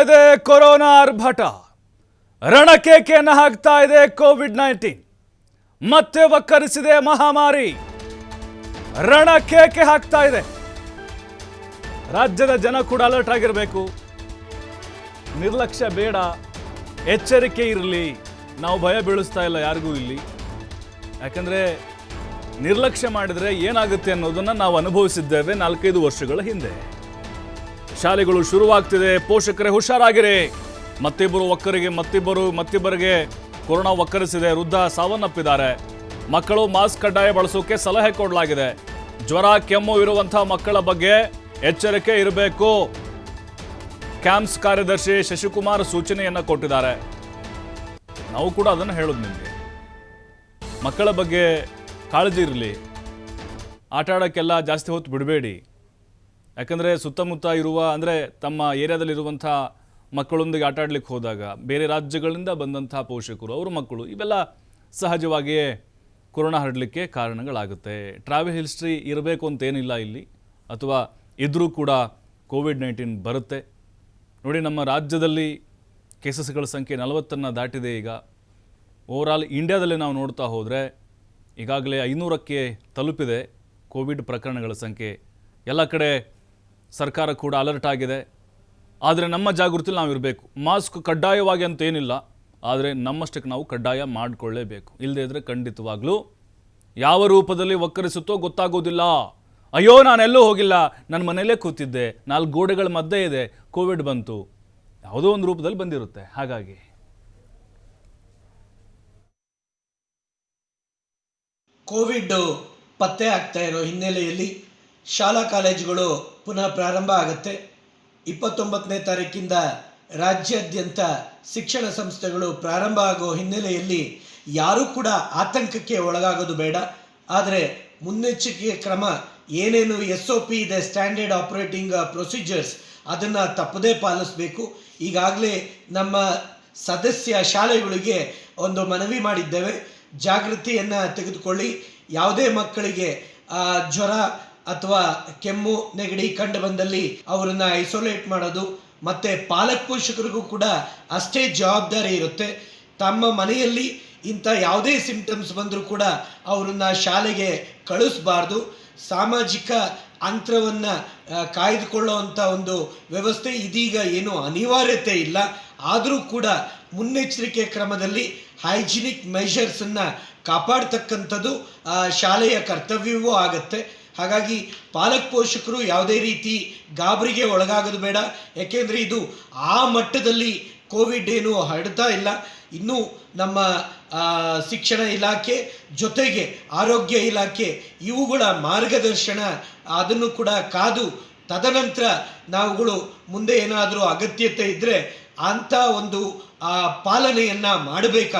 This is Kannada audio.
ಇದೆ ಕೊರೋನಾ ಆರ್ಭಟ ರಣಕೇಕೆಯನ್ನು ಹಾಕ್ತಾ ಇದೆ ಕೋವಿಡ್-19 ಮತ್ತೆ ವಕ್ಕರಿಸಿದೆ ಮಹಾಮಾರಿ ರಣಕೇಕೆ ಹಾಕ್ತಾ ಇದೆ ರಾಜ್ಯದ ಜನ ಕೂಡ ಅಲರ್ಟ್ ಆಗಿರಬೇಕು ನಿರ್ಲಕ್ಷ್ಯ ಬೇಡ ಎಚ್ಚರಿಕೆ ಇರಲಿ ನಾವು ಭಯ ಬೀಳಿಸ್ತಾ ಇಲ್ಲ ಯಾರಿಗೂ ಇಲ್ಲಿ ಯಾಕಂದ್ರೆ ನಿರ್ಲಕ್ಷ್ಯ ಮಾಡಿದ್ರೆ ಏನಾಗುತ್ತೆ ಅನ್ನೋದನ್ನ ನಾವು ಅನುಭವಿಸಿದ್ದೇವೆ 4-5 ವರ್ಷಗಳ ಹಿಂದೆ ಶಾಲೆಗಳು ಶುರುವಾಗ್ತಿದೆ ಪೋಷಕರೇ ಹುಷಾರಾಗಿರಿ ಮತ್ತಿಬ್ಬರಿಗೆ ಕೊರೋನಾ ವಕ್ಕರಿಸಿದೆ ವೃದ್ಧ ಸಾವನ್ನಪ್ಪಿದ್ದಾರೆ ಮಕ್ಕಳು ಮಾಸ್ಕ್ ಕಡ್ಡಾಯ ಬಳಸೋಕೆ ಸಲಹೆ ಕೊಡಲಾಗಿದೆ ಜ್ವರ ಕೆಮ್ಮು ಇರುವಂತಹ ಮಕ್ಕಳ ಬಗ್ಗೆ ಎಚ್ಚರಿಕೆ ಇರಬೇಕು ಕ್ಯಾಂಪ್ಸ್ ಕಾರ್ಯದರ್ಶಿ ಶಶಿಕುಮಾರ್ ಸೂಚನೆಯನ್ನ ಕೊಟ್ಟಿದ್ದಾರೆ ನಾವು ಕೂಡ ಅದನ್ನು ಹೇಳೋದು ನಿಮಗೆ ಮಕ್ಕಳ ಬಗ್ಗೆ ಕಾಳಜಿ ಇರಲಿ ಆಟ ಆಡೋಕ್ಕೆಲ್ಲ ಜಾಸ್ತಿ ಹೊತ್ತು ಬಿಡಬೇಡಿ ಯಾಕಂದರೆ ಸುತ್ತಮುತ್ತ ಇರುವ ಅಂದರೆ ತಮ್ಮ ಏರಿಯಾದಲ್ಲಿರುವಂಥ ಮಕ್ಕಳೊಂದಿಗೆ ಆಟ ಆಡ್ಲಿಕ್ಕೆ ಹೋದಾಗ ಬೇರೆ ರಾಜ್ಯಗಳಿಂದ ಬಂದಂಥ ಪೋಷಕರು ಅವ್ರ ಮಕ್ಕಳು ಇವೆಲ್ಲ ಸಹಜವಾಗಿಯೇ ಕೊರೋನಾ ಹರಡಲಿಕ್ಕೆ ಕಾರಣಗಳಾಗುತ್ತೆ ಟ್ರಾವೆಲ್ ಹಿಸ್ಟ್ರಿ ಇರಬೇಕು ಅಂತೇನಿಲ್ಲ ಇಲ್ಲಿ ಅಥವಾ ಇದ್ರೂ ಕೂಡ ಕೋವಿಡ್-19 ಬರುತ್ತೆ ನೋಡಿ ನಮ್ಮ ರಾಜ್ಯದಲ್ಲಿ ಕೇಸಸ್ಗಳ ಸಂಖ್ಯೆ 40 ದಾಟಿದೆ ಈಗ ಓವರಾಲ್ ಇಂಡಿಯಾದಲ್ಲಿ ನಾವು ನೋಡ್ತಾ ಹೋದರೆ ಈಗಾಗಲೇ 500ಕ್ಕೆ ತಲುಪಿದೆ ಕೋವಿಡ್ ಪ್ರಕರಣಗಳ ಸಂಖ್ಯೆ ಎಲ್ಲ ಕಡೆ ಸರ್ಕಾರ ಕೂಡ ಅಲರ್ಟ್ ಆಗಿದೆ ಆದರೆ ನಮ್ಮ ಜಾಗೃತಿಯಲ್ಲಿ ನಾವು ಇರಬೇಕು ಮಾಸ್ಕ್ ಕಡ್ಡಾಯವಾಗಿ ಅಂತ ಏನಿಲ್ಲ ಆದರೆ ನಮ್ಮಷ್ಟಕ್ಕೆ ನಾವು ಕಡ್ಡಾಯ ಮಾಡಿಕೊಳ್ಳೇಬೇಕು ಇಲ್ಲದೇ ಇದ್ದರೆ ಖಂಡಿತವಾಗ್ಲೂ ಯಾವ ರೂಪದಲ್ಲಿ ವಕ್ಕರಿಸುತ್ತೋ ಗೊತ್ತಾಗೋದಿಲ್ಲ ಅಯ್ಯೋ ನಾನೆಲ್ಲೂ ಹೋಗಿಲ್ಲ ನನ್ನ ಮನೆಯಲ್ಲೇ ಕೂತಿದ್ದೆ 4 ಗೋಡೆಗಳ ಮಧ್ಯೆ ಇದೆ ಕೋವಿಡ್ ಬಂತು ಯಾವುದೋ ಒಂದು ರೂಪದಲ್ಲಿ ಬಂದಿರುತ್ತೆ ಹಾಗಾಗಿ ಕೋವಿಡ್ ಪತ್ತೆ ಆಗ್ತಾ ಇರೋ ಹಿನ್ನೆಲೆಯಲ್ಲಿ ಶಾಲಾ ಕಾಲೇಜುಗಳು ಪುನಃ ಪ್ರಾರಂಭ ಆಗುತ್ತೆ 29ನೇ ತಾರೀಕಿಂದ ರಾಜ್ಯಾದ್ಯಂತ ಶಿಕ್ಷಣ ಸಂಸ್ಥೆಗಳು ಪ್ರಾರಂಭ ಆಗೋ ಹಿನ್ನೆಲೆಯಲ್ಲಿ ಯಾರೂ ಕೂಡ ಆತಂಕಕ್ಕೆ ಒಳಗಾಗೋದು ಬೇಡ ಆದರೆ ಮುನ್ನೆಚ್ಚರಿಕೆ ಕ್ರಮ ಏನೇನು SOP ಇದೆ ಸ್ಟ್ಯಾಂಡರ್ಡ್ ಆಪರೇಟಿಂಗ್ ಪ್ರೊಸೀಜರ್ಸ್ ಅದನ್ನು ತಪ್ಪದೇ ಪಾಲಿಸಬೇಕು ಈಗಾಗಲೇ ನಮ್ಮ ಸದಸ್ಯ ಶಾಲೆಗಳಿಗೆ ಒಂದು ಮನವಿ ಮಾಡಿದ್ದೇವೆ ಜಾಗೃತಿಯನ್ನು ತೆಗೆದುಕೊಳ್ಳಿ ಯಾವುದೇ ಮಕ್ಕಳಿಗೆ ಜ್ವರ ಅಥವಾ ಕೆಮ್ಮು ನೆಗಡಿ ಕಂಡು ಬಂದಲ್ಲಿ ಅವರನ್ನ ಐಸೋಲೇಟ್ ಮಾಡೋದು ಮತ್ತು ಪಾಲಕ ಪೋಷಕರಿಗೂ ಕೂಡ ಅಷ್ಟೇ ಜವಾಬ್ದಾರಿ ಇರುತ್ತೆ ತಮ್ಮ ಮನೆಯಲ್ಲಿ ಇಂಥ ಯಾವುದೇ ಸಿಂಪ್ಟಮ್ಸ್ ಬಂದರೂ ಕೂಡ ಅವರನ್ನ ಶಾಲೆಗೆ ಕಳಿಸಬಾರ್ದು ಸಾಮಾಜಿಕ ಅಂತರವನ್ನು ಕಾಯ್ದುಕೊಳ್ಳುವಂಥ ಒಂದು ವ್ಯವಸ್ಥೆ ಇದೀಗ ಏನು ಅನಿವಾರ್ಯತೆ ಇಲ್ಲ ಆದರೂ ಕೂಡ ಮುನ್ನೆಚ್ಚರಿಕೆ ಕ್ರಮದಲ್ಲಿ ಹೈಜಿನಿಕ್ ಮೆಷರ್ಸನ್ನು ಕಾಪಾಡ್ತಕ್ಕಂಥದ್ದು ಶಾಲೆಯ ಕರ್ತವ್ಯವೂ ಆಗುತ್ತೆ ಹಾಗಾಗಿ ಪಾಲಕ ಪೋಷಕರು ಯಾವುದೇ ರೀತಿ ಗಾಬರಿಗೆ ಒಳಗಾಗೋದು ಬೇಡ ಯಾಕೆಂದರೆ ಇದು ಆ ಮಟ್ಟದಲ್ಲಿ ಕೋವಿಡ್ ಏನು ಹರಡ್ತಾ ಇಲ್ಲ ಇನ್ನೂ ನಮ್ಮ ಶಿಕ್ಷಣ ಇಲಾಖೆ ಜೊತೆಗೆ ಆರೋಗ್ಯ ಇಲಾಖೆ ಇವುಗಳ ಮಾರ್ಗದರ್ಶನ ಅದನ್ನು ಕೂಡ ಕಾದು ತದನಂತರ ನಾವುಗಳು ಮುಂದೆ ಏನಾದರೂ ಅಗತ್ಯತೆ ಇದ್ದರೆ ಅಂಥ ಒಂದು ಪಾಲನೆಯನ್ನು ಮಾಡಬೇಕಾಗುತ್ತೆ